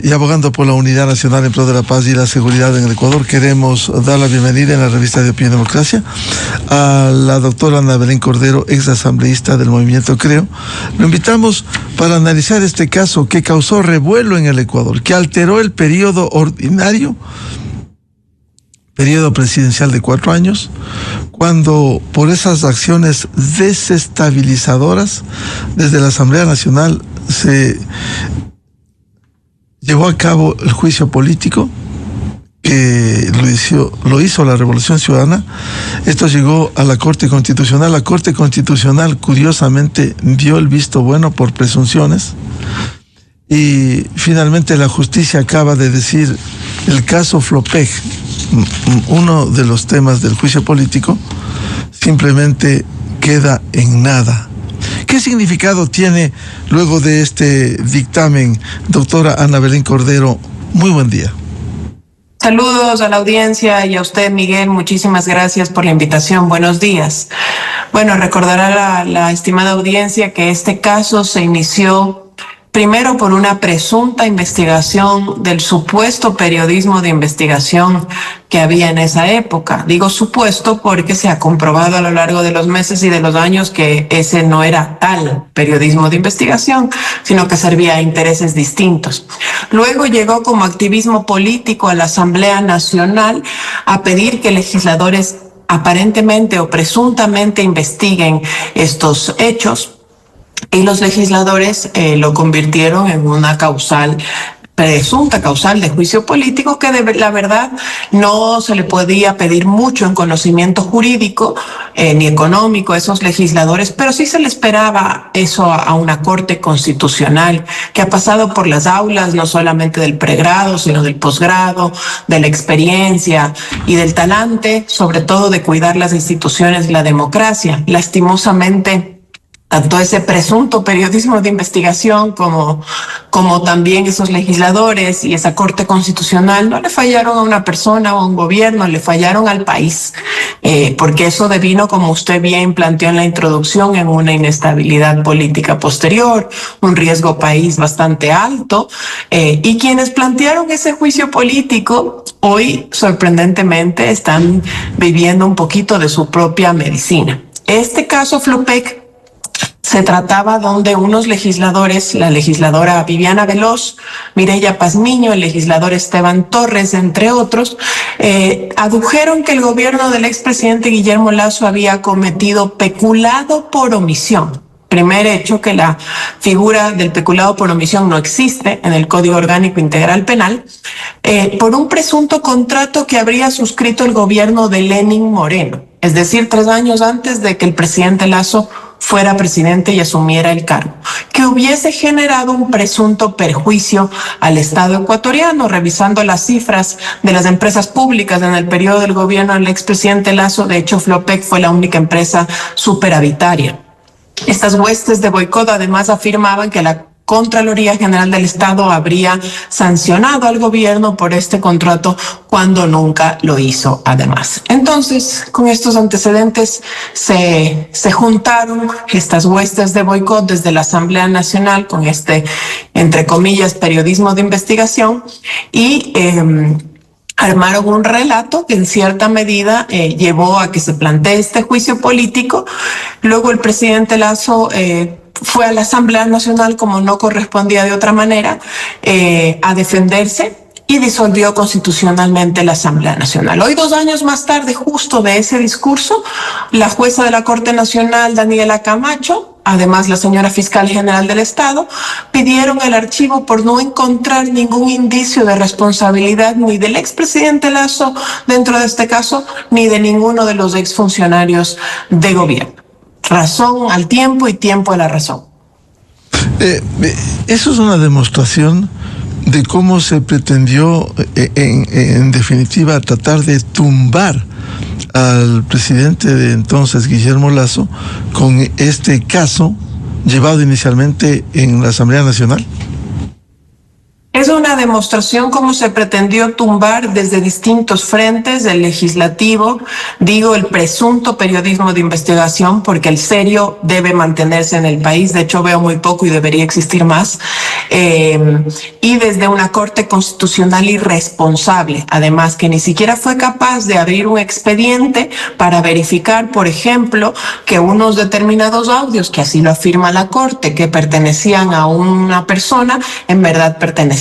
y abogando por la unidad nacional en pro de la paz y la seguridad en el Ecuador, queremos dar la bienvenida en la revista de Opinión Democracia a la doctora Ana Belén Cordero, ex asambleísta del movimiento Creo. Lo invitamos para analizar este caso que causó revuelo en el Ecuador, que alteró el periodo ordinario, periodo presidencial de 4 años, cuando por esas acciones desestabilizadoras desde la Asamblea Nacional se llevó a cabo el juicio político que lo hizo la Revolución Ciudadana. Esto llegó a la Corte Constitucional. La Corte Constitucional, curiosamente, dio el visto bueno por presunciones y finalmente la justicia acaba de decir el caso Flopec, uno de los temas del juicio político, simplemente queda en nada. ¿Qué significado tiene luego de este dictamen, doctora Ana Belén Cordero? Muy buen día. Saludos a la audiencia y a usted, Miguel. Muchísimas gracias por la invitación. Buenos días. Bueno, recordará la estimada audiencia que este caso se inició primero por una presunta investigación del supuesto periodismo de investigación que había en esa época. Digo supuesto porque se ha comprobado a lo largo de los meses y de los años que ese no era tal periodismo de investigación, sino que servía a intereses distintos. Luego llegó como activismo político a la Asamblea Nacional a pedir que legisladores aparentemente o presuntamente investiguen estos hechos. Y los legisladores lo convirtieron en una presunta causal de juicio político que la verdad no se le podía pedir mucho en conocimiento jurídico ni económico a esos legisladores, pero sí se le esperaba eso a una Corte Constitucional que ha pasado por las aulas no solamente del pregrado, sino del posgrado, de la experiencia y del talante, sobre todo de cuidar las instituciones y la democracia. Lastimosamente, tanto ese presunto periodismo de investigación como también esos legisladores y esa Corte Constitucional no le fallaron a una persona o a un gobierno, le fallaron al país, porque eso devino, como usted bien planteó en la introducción, en una inestabilidad política posterior, un riesgo país bastante alto, y quienes plantearon ese juicio político hoy, sorprendentemente, están viviendo un poquito de su propia medicina. Este caso Flopec se trataba donde unos legisladores, la legisladora Viviana Veloz, Mireya Pazmiño, el legislador Esteban Torres, entre otros, adujeron que el gobierno del expresidente Guillermo Lasso había cometido peculado por omisión. Primer hecho, que la figura del peculado por omisión no existe en el Código Orgánico Integral Penal, por un presunto contrato que habría suscrito el gobierno de Lenín Moreno, es decir, 3 años antes de que el presidente Lasso fuera presidente y asumiera el cargo, que hubiese generado un presunto perjuicio al Estado ecuatoriano. Revisando las cifras de las empresas públicas en el periodo del gobierno del expresidente Lasso, de hecho Flopec fue la única empresa superavitaria. Estas huestes de boicot además afirmaban que la Contraloría General del Estado habría sancionado al gobierno por este contrato cuando nunca lo hizo además. Entonces, con estos antecedentes se juntaron estas huestes de boicot desde la Asamblea Nacional con este, entre comillas, periodismo de investigación y armaron un relato que en cierta medida llevó a que se plantee este juicio político. Luego el presidente Lasso fue a la Asamblea Nacional, como no correspondía de otra manera, a defenderse y disolvió constitucionalmente la Asamblea Nacional. Hoy, 2 años más tarde, justo de ese discurso, la jueza de la Corte Nacional, Daniela Camacho, además la señora fiscal general del Estado, pidieron el archivo por no encontrar ningún indicio de responsabilidad ni del expresidente Lasso dentro de este caso, ni de ninguno de los exfuncionarios de gobierno. Razón al tiempo y tiempo a la razón. Eso es una demostración de cómo se pretendió, en definitiva, tratar de tumbar al presidente de entonces, Guillermo Lasso, con este caso llevado inicialmente en la Asamblea Nacional. Es una demostración cómo se pretendió tumbar desde distintos frentes el legislativo, digo el presunto periodismo de investigación, porque el serio debe mantenerse en el país, de hecho veo muy poco y debería existir más, y desde una Corte Constitucional irresponsable, además que ni siquiera fue capaz de abrir un expediente para verificar, por ejemplo, que unos determinados audios, que así lo afirma la Corte, que pertenecían a una persona, en verdad pertenecían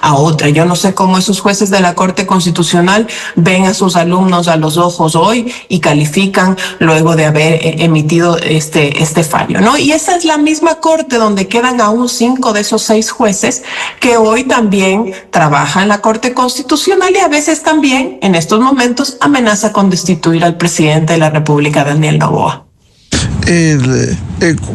a otra. Yo no sé cómo esos jueces de la Corte Constitucional ven a sus alumnos a los ojos hoy y califican luego de haber emitido este fallo, ¿no? Y esa es la misma Corte donde quedan aún 5 de esos 6 jueces que hoy también trabaja en la Corte Constitucional y a veces también en estos momentos amenaza con destituir al presidente de la República, Daniel Noboa.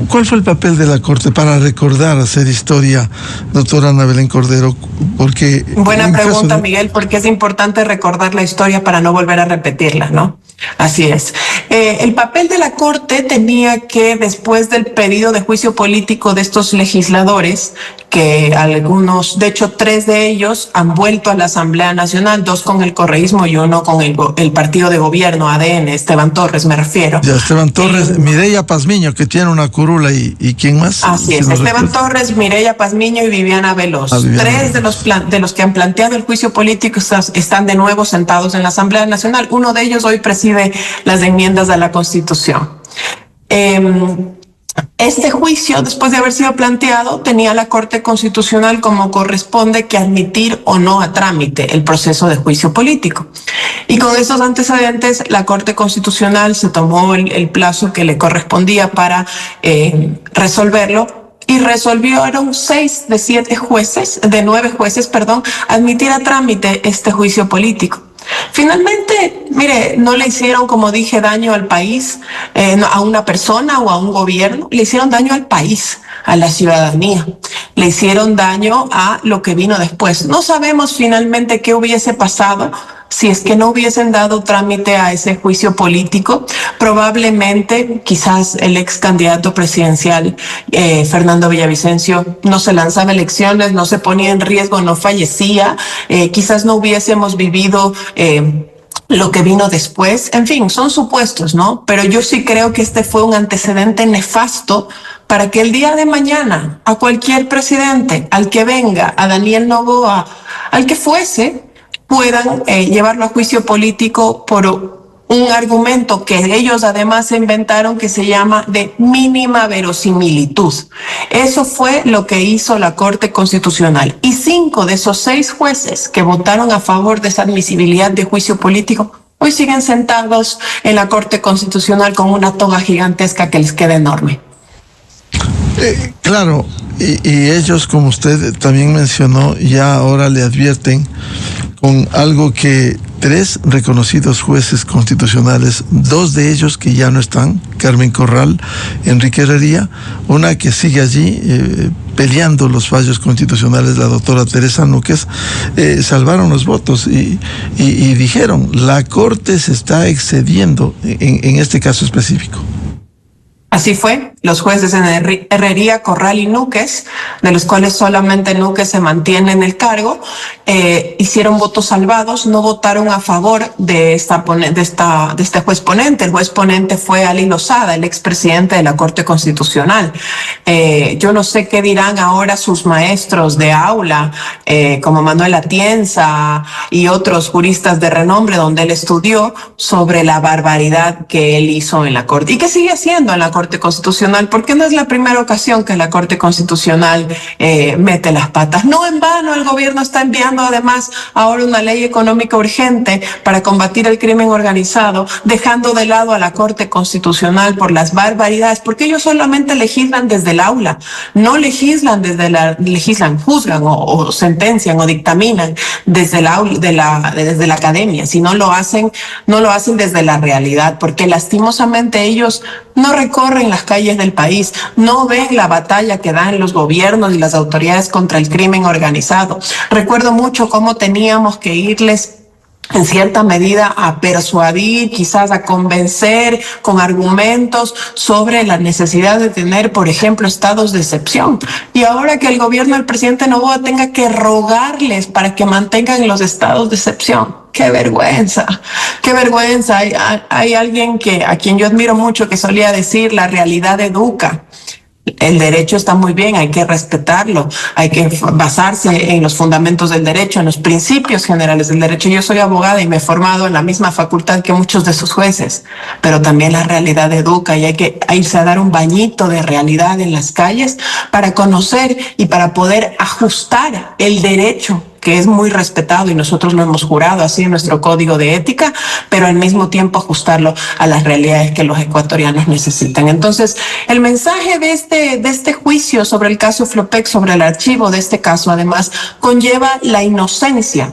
¿Cuál fue el papel de la Corte para recordar, hacer historia, doctora Ana Belén Cordero? Porque buena pregunta, Miguel, porque es importante recordar la historia para no volver a repetirla, ¿no? Así es. El papel de la Corte tenía que, después del pedido de juicio político de estos legisladores, que algunos, de hecho 3 de ellos han vuelto a la Asamblea Nacional, 2 con el correísmo y 1 con el partido de gobierno, ADN, Esteban Torres me refiero. Ya, Esteban Torres, Mireya Pazmiño, que tiene una curula, y ¿quién más? Así es, Esteban Torres, Mireya Pazmiño y Viviana Veloz. 3 de los que han planteado el juicio político están de nuevo sentados en la Asamblea Nacional. Uno de ellos hoy preside las enmiendas a la Constitución. Este juicio, después de haber sido planteado, tenía la Corte Constitucional como corresponde que admitir o no a trámite el proceso de juicio político. Y con esos antecedentes, la Corte Constitucional se tomó el plazo que le correspondía para resolverlo y resolvieron 6 de 9 jueces, admitir a trámite este juicio político. Finalmente, mire, no le hicieron, como dije, daño al país, a una persona o a un gobierno, le hicieron daño al país, a la ciudadanía, le hicieron daño a lo que vino después. No sabemos finalmente qué hubiese pasado si es que no hubiesen dado trámite a ese juicio político. Probablemente, quizás el ex candidato presidencial, Fernando Villavicencio, no se lanzaba a elecciones, no se ponía en riesgo, no fallecía, quizás no hubiésemos vivido lo que vino después. En fin, son supuestos, ¿no? Pero yo sí creo que este fue un antecedente nefasto para que el día de mañana a cualquier presidente, al que venga, a Daniel Noboa, al que fuese, puedan llevarlo a juicio político por un argumento que ellos además inventaron, que se llama de mínima verosimilitud. Eso fue lo que hizo la Corte Constitucional. Y 5 de esos 6 jueces que votaron a favor de esa admisibilidad de juicio político hoy siguen sentados en la Corte Constitucional con una toga gigantesca que les queda enorme. Claro, y ellos, como usted también mencionó, ya ahora le advierten con algo que 3 reconocidos jueces constitucionales, 2 de ellos que ya no están, Carmen Corral, Enrique Herrería, una que sigue allí peleando los fallos constitucionales, la doctora Teresa Núquez, salvaron los votos y dijeron, la Corte se está excediendo en este caso específico. Así fue, los jueces en Herrería, Corral y Núquez, de los cuales solamente Núquez se mantiene en el cargo, hicieron votos salvados, no votaron a favor de este juez ponente. El juez ponente fue Ali Lozada, el expresidente de la Corte Constitucional. Yo no sé qué dirán ahora sus maestros de aula, como Manuel Atienza y otros juristas de renombre donde él estudió, sobre la barbaridad que él hizo en la Corte y que sigue haciendo en la Corte Constitucional, porque no es la primera ocasión que la Corte Constitucional mete las patas. No en vano el gobierno está enviando además ahora una ley económica urgente para combatir el crimen organizado, dejando de lado a la Corte Constitucional por las barbaridades, porque ellos solamente legislan desde el aula, no legislan juzgan o sentencian o dictaminan desde el aula, desde la academia, sino no lo hacen desde la realidad, porque lastimosamente ellos no recorren las calles del país, no ven la batalla que dan los gobiernos y las autoridades contra el crimen organizado. Recuerdo mucho cómo teníamos que irles en cierta medida a persuadir, quizás a convencer con argumentos sobre la necesidad de tener, por ejemplo, estados de excepción. Y ahora que el gobierno del presidente Noboa tenga que rogarles para que mantengan los estados de excepción. ¡Qué vergüenza! ¡Qué vergüenza! Hay alguien a quien yo admiro mucho que solía decir: la realidad educa. El derecho está muy bien, hay que respetarlo, hay que basarse en los fundamentos del derecho, en los principios generales del derecho. Yo soy abogada y me he formado en la misma facultad que muchos de sus jueces, pero también la realidad educa y hay que irse a dar un bañito de realidad en las calles para conocer y para poder ajustar el derecho, que es muy respetado y nosotros lo hemos jurado así en nuestro código de ética, pero al mismo tiempo ajustarlo a las realidades que los ecuatorianos necesitan. Entonces, el mensaje de este juicio sobre el caso Flopec, sobre el archivo de este caso, además, conlleva la inocencia,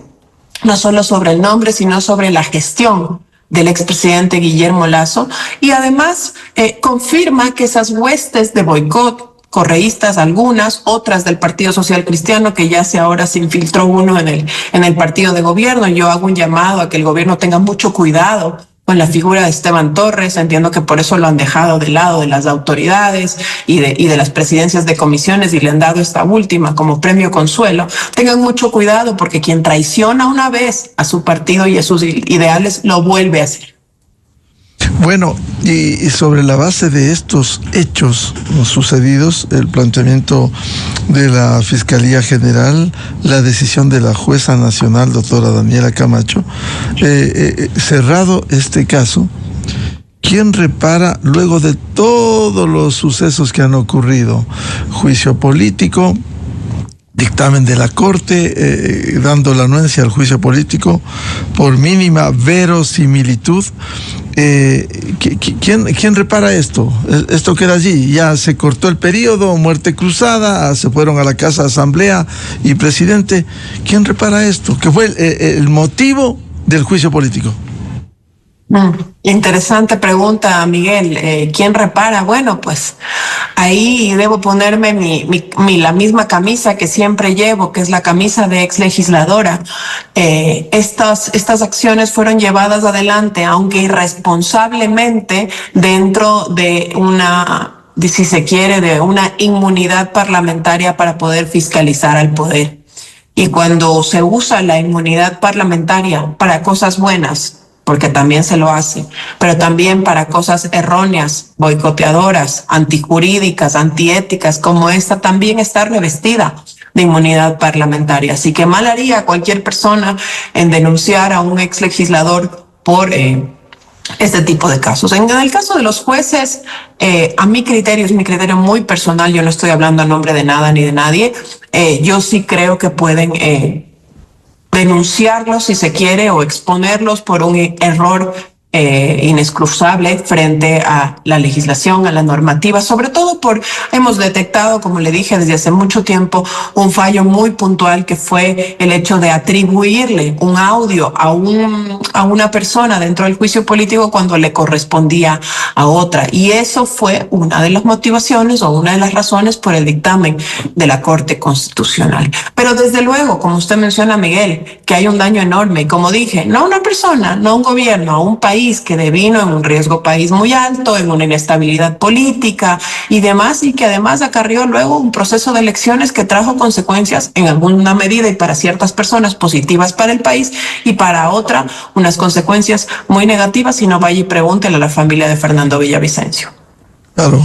no solo sobre el nombre, sino sobre la gestión del expresidente Guillermo Lasso, y además confirma que esas huestes de boicot, correístas algunas, otras del Partido Social Cristiano, que ya ahora se infiltró uno en el partido de gobierno. Yo hago un llamado a que el gobierno tenga mucho cuidado con la figura de Esteban Torres. Entiendo que por eso lo han dejado de lado de las autoridades y de las presidencias de comisiones y le han dado esta última como premio consuelo. Tengan mucho cuidado, porque quien traiciona una vez a su partido y a sus ideales lo vuelve a hacer. Bueno, y sobre la base de estos hechos sucedidos, el planteamiento de la Fiscalía General, la decisión de la jueza nacional, doctora Daniela Camacho, cerrado este caso, ¿quién repara luego de todos los sucesos que han ocurrido? Juicio político, dictamen de la Corte dando la anuencia al juicio político por mínima verosimilitud. ¿Quién repara esto? Esto queda allí, ya se cortó el periodo, muerte cruzada, se fueron a la Casa de Asamblea y presidente. ¿Quién repara esto? ¿Qué fue el motivo del juicio político? Interesante pregunta, Miguel. ¿Quién repara? Bueno, pues ahí debo ponerme la misma camisa que siempre llevo, que es la camisa de ex legisladora. Estas acciones fueron llevadas adelante, aunque irresponsablemente, dentro de si se quiere, de una inmunidad parlamentaria para poder fiscalizar al poder. Y cuando se usa la inmunidad parlamentaria para cosas buenas, porque también se lo hace, pero también para cosas erróneas, boicoteadoras, antijurídicas, antiéticas, como esta, también está revestida de inmunidad parlamentaria. Así que mal haría cualquier persona en denunciar a un ex legislador por este tipo de casos. En el caso de los jueces, a mi criterio, es mi criterio muy personal, yo no estoy hablando a nombre de nada ni de nadie, yo sí creo que pueden denunciarlos si se quiere o exponerlos por un error inexcusable frente a la legislación, a la normativa, sobre todo hemos detectado, como le dije desde hace mucho tiempo, un fallo muy puntual que fue el hecho de atribuirle un audio a una persona dentro del juicio político cuando le correspondía a otra. Y eso fue una de las motivaciones o una de las razones por el dictamen de la Corte Constitucional. Pero desde luego, como usted menciona, Miguel, que hay un daño enorme. Y como dije, no a una persona, no a un gobierno, a un país que devino en un riesgo país muy alto, en una inestabilidad política y demás, y que además acarrió luego un proceso de elecciones que trajo consecuencias en alguna medida y para ciertas personas positivas para el país y para otra unas consecuencias muy negativas. Si no, vaya y pregúntele a la familia de Fernando Villavicencio. Claro,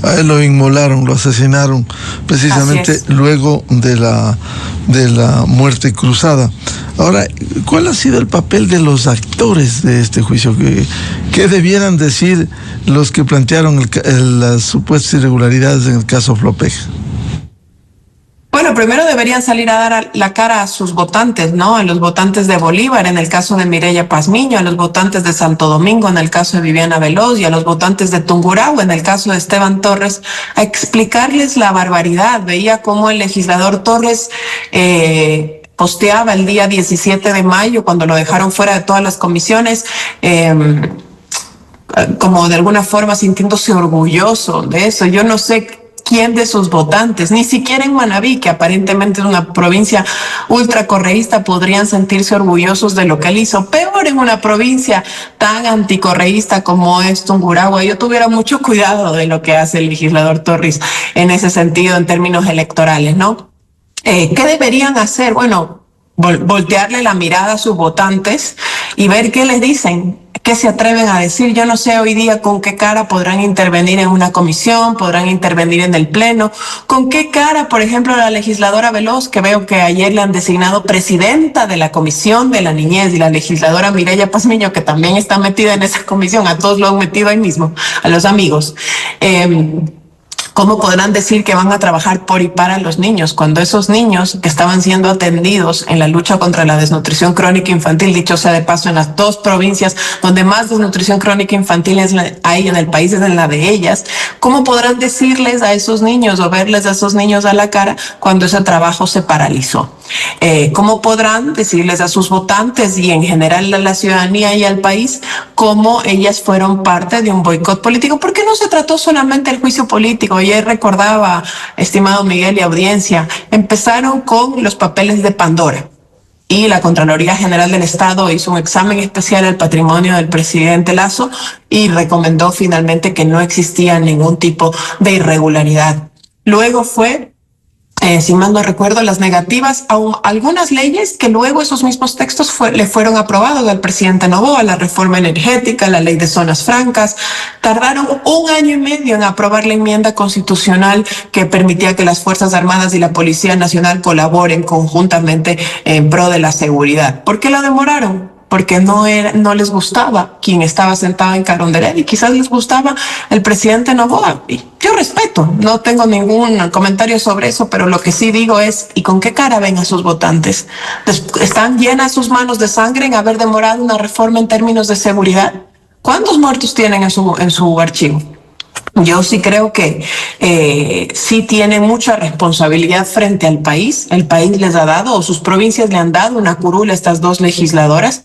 a él lo inmolaron, lo asesinaron precisamente luego de la muerte cruzada. Ahora, ¿cuál ha sido el papel de los actores de este juicio? ¿Qué debieran decir los que plantearon las supuestas irregularidades en el caso Flopec? Bueno, primero deberían salir a dar la cara a sus votantes, ¿no? A los votantes de Bolívar, en el caso de Mireya Pazmiño, a los votantes de Santo Domingo, en el caso de Viviana Veloz, y a los votantes de Tungurahua, en el caso de Esteban Torres, a explicarles la barbaridad. Veía cómo el legislador Torres posteaba el día 17 de mayo, cuando lo dejaron fuera de todas las comisiones, como de alguna forma sintiéndose orgulloso de eso. Yo no sé quién de sus votantes, ni siquiera en Manabí, que aparentemente es una provincia ultracorreísta, podrían sentirse orgullosos de lo que él hizo. Peor en una provincia tan anticorreísta como es Tungurahua. Yo tuviera mucho cuidado de lo que hace el legislador Torres en ese sentido, en términos electorales, ¿no? ¿Qué deberían hacer? Bueno, voltearle la mirada a sus votantes y ver qué les dicen, qué se atreven a decir. Yo no sé hoy día con qué cara podrán intervenir en una comisión, podrán intervenir en el pleno, con qué cara, por ejemplo, la legisladora Veloz, que veo que ayer le han designado presidenta de la Comisión de la Niñez, y la legisladora Mireya Pazmiño, que también está metida en esa comisión, a todos lo han metido ahí mismo, a los amigos. ¿Cómo podrán decir que van a trabajar por y para los niños cuando esos niños que estaban siendo atendidos en la lucha contra la desnutrición crónica infantil, dicho sea de paso, en las dos provincias donde más desnutrición crónica infantil hay en el país es en la de ellas? ¿Cómo podrán decirles a esos niños o verles a esos niños a la cara cuando ese trabajo se paralizó? ¿Cómo podrán decirles a sus votantes y en general a la ciudadanía y al país cómo ellas fueron parte de un boicot político? Porque no se trató solamente del juicio político. Ayer recordaba, estimado Miguel y audiencia, empezaron con los papeles de Pandora. Y la Contraloría General del Estado hizo un examen especial al patrimonio del presidente Lasso y recomendó finalmente que no existía ningún tipo de irregularidad. Luego fue, si mal no recuerdo, las negativas a algunas leyes que luego esos mismos textos le fueron aprobados al presidente Noboa, la reforma energética, la ley de zonas francas. Tardaron 1 año y medio en aprobar la enmienda constitucional que permitía que las Fuerzas Armadas y la Policía Nacional colaboren conjuntamente en pro de la seguridad. ¿Por qué la demoraron? Porque no les gustaba quien estaba sentado en Carondelet y quizás les gustaba el presidente Noboa. Y yo respeto, no tengo ningún comentario sobre eso, pero lo que sí digo es, ¿y con qué cara ven a sus votantes? ¿Están llenas sus manos de sangre en haber demorado una reforma en términos de seguridad? ¿Cuántos muertos tienen en su archivo? Yo sí creo que sí tienen mucha responsabilidad frente al país. El país les ha dado, o sus provincias le han dado una curula a estas dos legisladoras,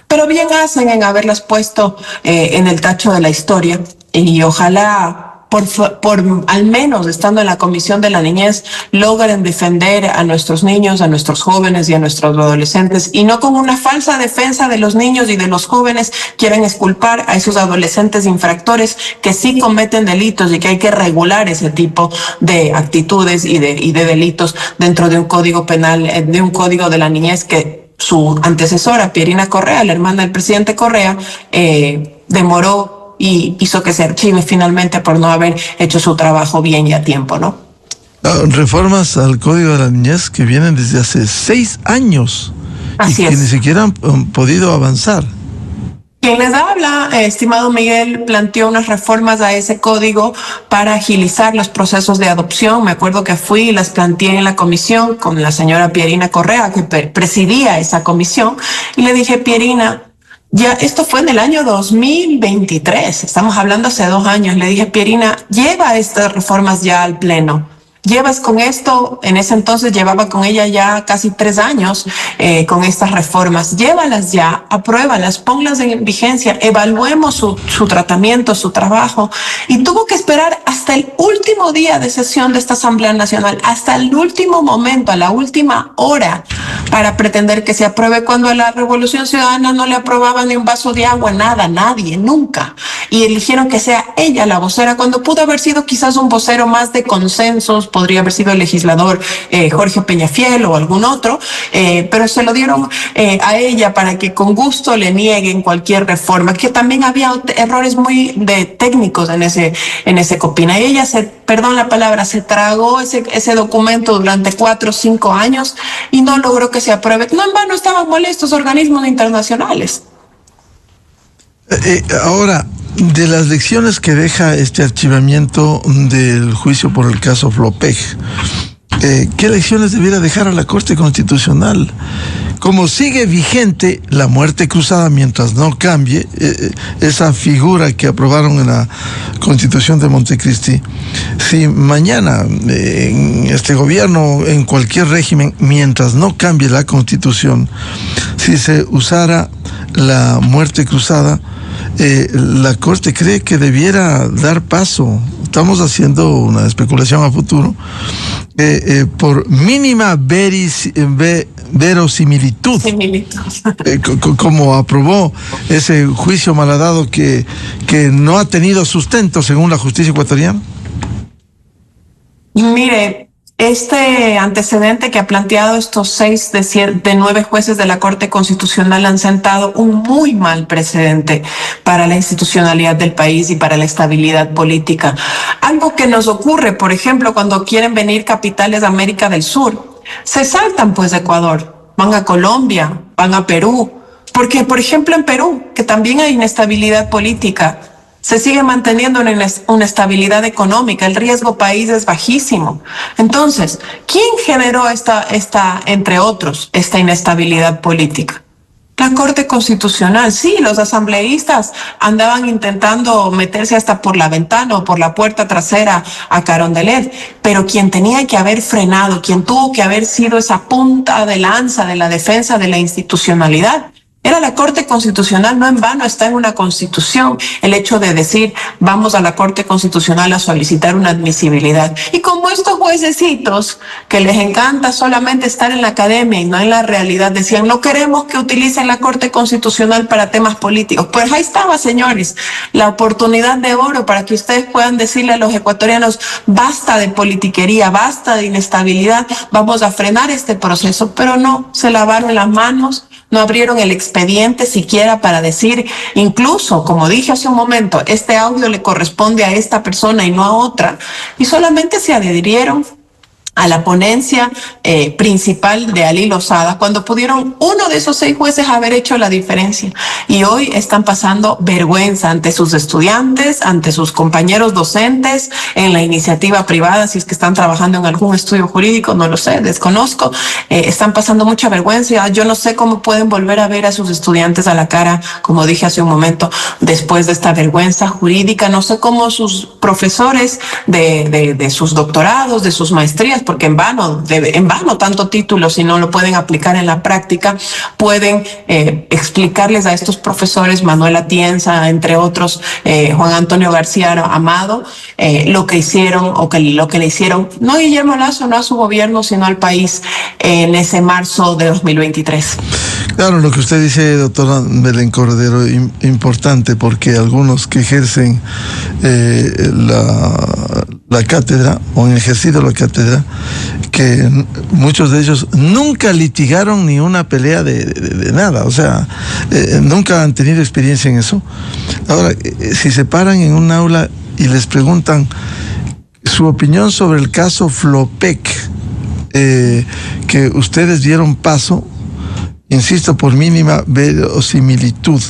pero bien hacen en haberlas puesto en el tacho de la historia. Y ojalá, por al menos estando en la Comisión de la Niñez, logren defender a nuestros niños, a nuestros jóvenes y a nuestros adolescentes, y no con una falsa defensa de los niños y de los jóvenes quieren exculpar a esos adolescentes infractores que sí cometen delitos y que hay que regular ese tipo de actitudes y de delitos dentro de un código penal, de un código de la niñez que su antecesora, Pierina Correa, la hermana del presidente Correa, demoró y hizo que se archive finalmente por no haber hecho su trabajo bien y a tiempo, ¿no? Reformas al Código de la Niñez que vienen desde hace 6 años. Así y que ni siquiera han podido avanzar. Quien les habla, estimado Miguel, planteó unas reformas a ese código para agilizar los procesos de adopción. Me acuerdo que fui y las planteé en la comisión con la señora Pierina Correa, que presidía esa comisión, y le dije, Pierina, ya esto fue en el año 2023, estamos hablando hace 2 años. Le dije, Pierina, lleva estas reformas ya al pleno. Llevas con esto, en ese entonces llevaba con ella ya casi 3 años con estas reformas. Llévalas ya, apruébalas, ponlas en vigencia, evaluemos su tratamiento, su trabajo. Y tuvo que esperar hasta el último día de sesión de esta Asamblea Nacional, hasta el último momento, a la última hora, para pretender que se apruebe, cuando a la Revolución Ciudadana no le aprobaba ni un vaso de agua, nada, nadie, nunca. Y eligieron que sea ella la vocera, cuando pudo haber sido quizás un vocero más de consensos, podría haber sido el legislador Jorge Peñafiel o algún otro, pero se lo dieron a ella para que con gusto le nieguen cualquier reforma, que también había errores muy técnicos en ese Copina. Y ella perdón la palabra, se tragó ese documento durante 4 o 5 años y no logró que se apruebe. No en vano estaban molestos organismos internacionales. Ahora, de las lecciones que deja este archivamiento del juicio por el caso Flopec, ¿qué lecciones debiera dejar a la Corte Constitucional? Como sigue vigente la muerte cruzada mientras no cambie esa figura que aprobaron en la Constitución de Montecristi, si mañana en este gobierno, en cualquier régimen, mientras no cambie la Constitución, si se usara la muerte cruzada, la Corte cree que debiera dar paso estamos haciendo una especulación a futuro, por mínima verosimilitud, como aprobó ese juicio malhadado que no ha tenido sustento según la justicia ecuatoriana? Mire, este antecedente que ha planteado estos 6 de 9 jueces de la Corte Constitucional han sentado un muy mal precedente para la institucionalidad del país y para la estabilidad política. Algo que nos ocurre, por ejemplo, cuando quieren venir capitales de América del Sur, se saltan pues de Ecuador, van a Colombia, van a Perú, porque por ejemplo en Perú, que también hay inestabilidad política, se sigue manteniendo una estabilidad económica, el riesgo país es bajísimo. Entonces, ¿quién generó entre otros, esta inestabilidad política? La Corte Constitucional. Sí, los asambleístas andaban intentando meterse hasta por la ventana o por la puerta trasera a Carondelet, pero quien tenía que haber frenado, quien tuvo que haber sido esa punta de lanza de la defensa de la institucionalidad, era la Corte Constitucional. No en vano está en una constitución el hecho de decir vamos a la Corte Constitucional a solicitar una admisibilidad. Y como estos juececitos que les encanta solamente estar en la academia y no en la realidad, decían no queremos que utilicen la Corte Constitucional para temas políticos. Pues ahí estaba, señores, la oportunidad de oro para que ustedes puedan decirle a los ecuatorianos basta de politiquería, basta de inestabilidad, vamos a frenar este proceso. Pero no, se lavaron las manos, no abrieron el expediente siquiera para decir, incluso, como dije hace un momento, este audio le corresponde a esta persona y no a otra, y solamente se adhirieron a la ponencia principal de Ali Lozada, cuando pudieron uno de esos 6 jueces haber hecho la diferencia. Y hoy están pasando vergüenza ante sus estudiantes, ante sus compañeros docentes, en la iniciativa privada, si es que están trabajando en algún estudio jurídico, no lo sé, desconozco, están pasando mucha vergüenza. Yo no sé cómo pueden volver a ver a sus estudiantes a la cara, como dije hace un momento, después de esta vergüenza jurídica. No sé cómo sus profesores de sus doctorados, de sus maestrías, porque en vano tanto título si no lo pueden aplicar en la práctica, pueden explicarles a estos profesores, Manuel Atienza, entre otros, Juan Antonio García Amado, lo que hicieron o lo que le hicieron, no a Guillermo Lasso, no a su gobierno, sino al país en ese marzo de 2023. Claro, lo que usted dice, doctora Belén Cordero, importante, porque algunos que ejercen la cátedra o han ejercido la cátedra, que muchos de ellos nunca litigaron ni una pelea de nada, o sea, nunca han tenido experiencia en eso. Ahora, si se paran en un aula y les preguntan su opinión sobre el caso Flopec, que ustedes dieron paso, insisto, por mínima verosimilitud.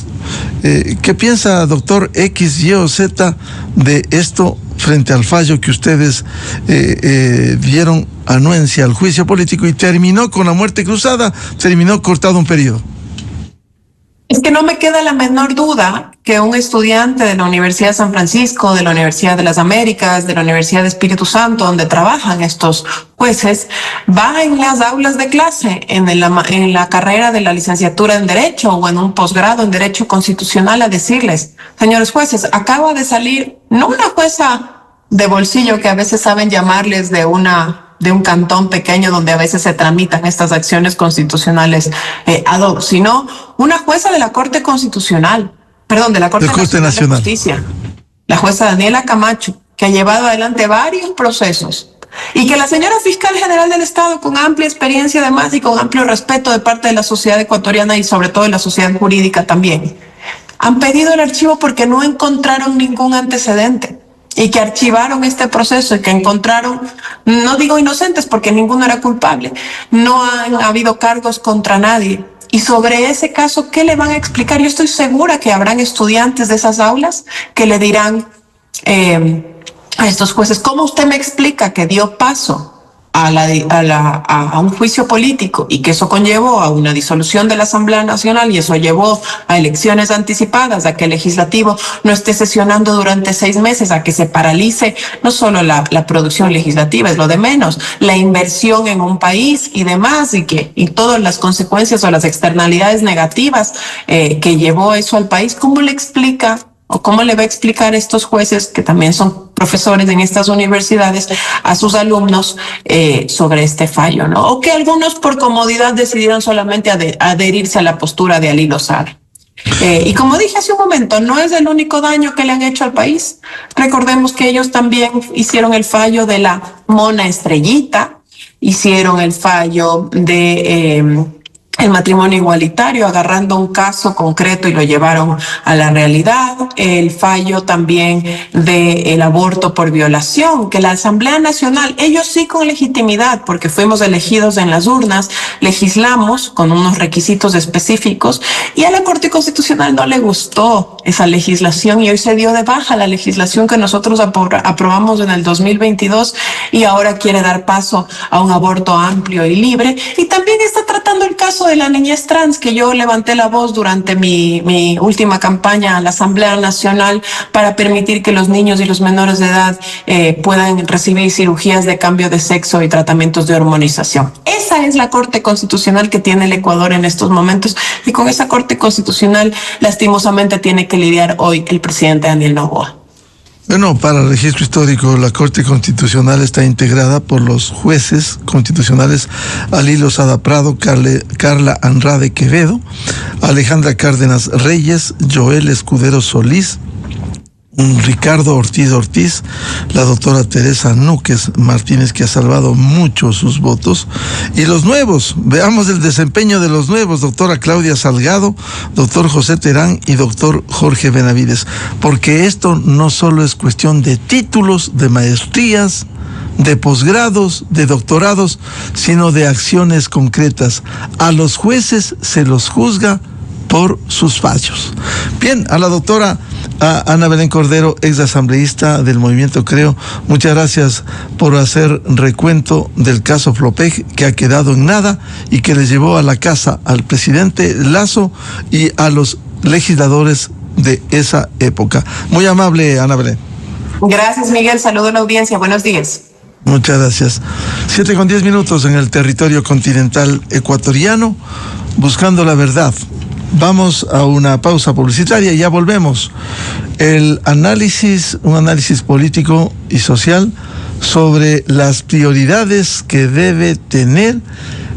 ¿Qué piensa, doctor X, Y o Z de esto frente al fallo que ustedes dieron anuencia al juicio político y terminó con la muerte cruzada, terminó cortado un periodo? Es que no me queda la menor duda que un estudiante de la Universidad de San Francisco, de la Universidad de las Américas, de la Universidad de Espíritu Santo, donde trabajan estos jueces, va en las aulas de clase, en la carrera de la licenciatura en Derecho o en un posgrado en Derecho Constitucional, a decirles, señores jueces, acaba de salir, no una jueza de bolsillo que a veces saben llamarles de un cantón pequeño donde a veces se tramitan estas acciones constitucionales ad hoc, sino una jueza de la Corte Constitucional, de la Corte Nacional de Justicia, la jueza Daniela Camacho, que ha llevado adelante varios procesos, y que la señora Fiscal General del Estado, con amplia experiencia además y con amplio respeto de parte de la sociedad ecuatoriana y sobre todo de la sociedad jurídica también, han pedido el archivo porque no encontraron ningún antecedente. Y que archivaron este proceso y que encontraron, no digo inocentes porque ninguno era culpable, no han habido cargos contra nadie. Y sobre ese caso, ¿qué le van a explicar? Yo estoy segura que habrán estudiantes de esas aulas que le dirán a estos jueces, ¿cómo usted me explica que dio paso a un juicio político y que eso conllevó a una disolución de la Asamblea Nacional y eso llevó a elecciones anticipadas, a que el legislativo no esté sesionando durante 6 meses, a que se paralice no solo la producción legislativa, es lo de menos, la inversión en un país y demás, y todas las consecuencias o las externalidades negativas que llevó eso al país? ¿Cómo le explica o cómo le va a explicar a estos jueces, que también son profesores en estas universidades a sus alumnos sobre este fallo, ¿no? O que algunos por comodidad decidieron solamente adherirse a la postura de Alí Lozada. Y como dije hace un momento, no es el único daño que le han hecho al país. Recordemos que ellos también hicieron el fallo de la mona estrellita, hicieron el fallo de el matrimonio igualitario, agarrando un caso concreto y lo llevaron a la realidad. El fallo también del aborto por violación, que la Asamblea Nacional, ellos sí con legitimidad, porque fuimos elegidos en las urnas, legislamos con unos requisitos específicos y a la Corte Constitucional no le gustó esa legislación y hoy se dio de baja la legislación que nosotros aprobamos en el 2022 y ahora quiere dar paso a un aborto amplio y libre. Y también está tratando el caso de la niñez trans, que yo levanté la voz durante mi última campaña a la Asamblea Nacional para permitir que los niños y los menores de edad puedan recibir cirugías de cambio de sexo y tratamientos de hormonización. Esa es la Corte Constitucional que tiene el Ecuador en estos momentos y con esa Corte Constitucional lastimosamente tiene que lidiar hoy el presidente Daniel Noboa. Bueno, para el registro histórico, la Corte Constitucional está integrada por los jueces constitucionales Alí Lozada Prado, Carla Andrade Quevedo, Alejandra Cárdenas Reyes, Joel Escudero Solís, Ricardo Ortiz, la doctora Teresa Núquez Martínez, que ha salvado mucho sus votos, y los nuevos, veamos el desempeño de los nuevos, doctora Claudia Salgado, doctor José Terán y doctor Jorge Benavides, porque esto no solo es cuestión de títulos, de maestrías, de posgrados, de doctorados, sino de acciones concretas. A los jueces se los juzga por sus fallos. Bien, a la doctora Ana Belén Cordero, ex asambleísta del Movimiento Creo, muchas gracias por hacer recuento del caso Flopec, que ha quedado en nada y que le llevó a la casa al presidente Lasso y a los legisladores de esa época. Muy amable, Ana Belén. Gracias, Miguel. Saludo a la audiencia. Buenos días. Muchas gracias. 7:10 en el territorio continental ecuatoriano, buscando la verdad. Vamos a una pausa publicitaria y ya volvemos. Un análisis político y social sobre las prioridades que debe tener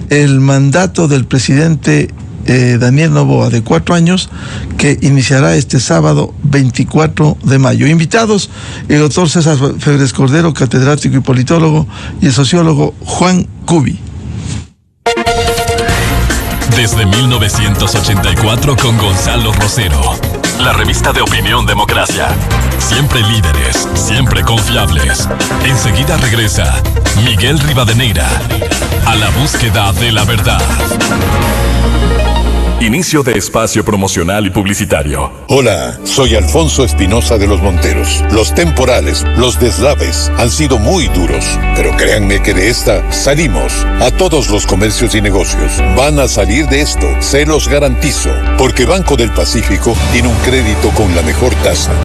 el mandato del presidente Daniel Noboa, de 4 años, que iniciará este sábado 24 de mayo. Invitados, el doctor César Febres Cordero, catedrático y politólogo, y el sociólogo Juan Cubi. Desde 1984 con Gonzalo Rosero, la revista de opinión Democracia. Siempre líderes, siempre confiables. Enseguida regresa Miguel Rivadeneira a la búsqueda de la verdad. Inicio de espacio promocional y publicitario. Hola, soy Alfonso Espinosa de los Monteros. Los temporales, los deslaves han sido muy duros, pero créanme que de esta salimos. A todos los comercios y negocios van a salir de esto, se los garantizo, porque Banco del Pacífico tiene un crédito con la mejor tasa.